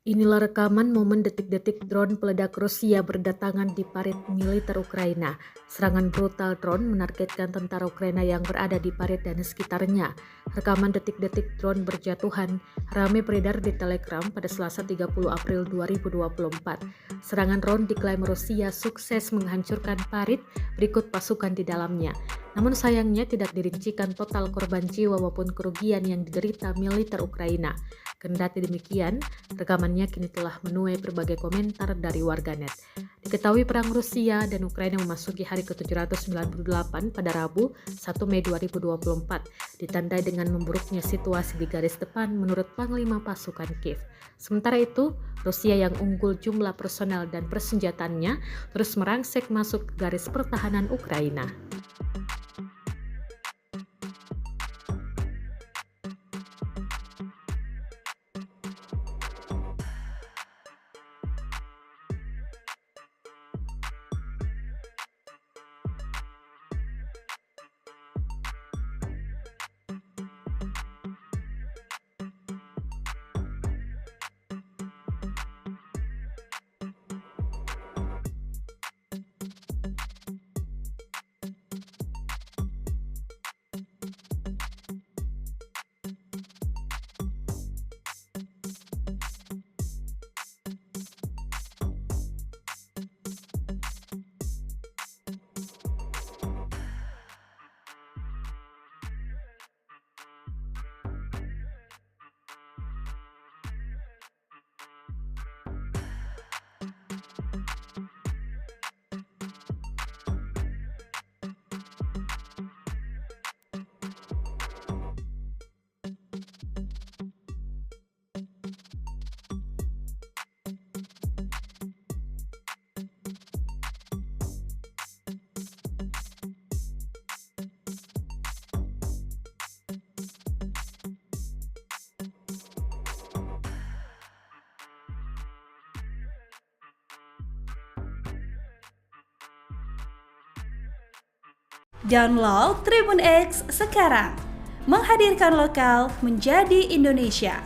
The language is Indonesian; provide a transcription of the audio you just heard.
Inilah rekaman momen detik-detik drone peledak Rusia berdatangan di parit militer Ukraina. Serangan brutal drone menargetkan tentara Ukraina yang berada di parit dan sekitarnya. Rekaman detik-detik drone berjatuhan ramai beredar di Telegram pada Selasa 30 April 2024. Serangan drone diklaim Rusia sukses menghancurkan parit berikut pasukan di dalamnya. Namun sayangnya tidak dirincikan total korban jiwa maupun kerugian yang diderita militer Ukraina. Kendati demikian, rekamannya kini telah menuai berbagai komentar dari warganet. Diketahui perang Rusia dan Ukraina memasuki hari ke-798 pada Rabu 1 Mei 2024, ditandai dengan memburuknya situasi di garis depan menurut Panglima Pasukan Kiev. Sementara itu, Rusia yang unggul jumlah personel dan persenjataannya terus merangsek masuk ke garis pertahanan Ukraina. Download Tribun X sekarang, menghadirkan lokal menjadi Indonesia.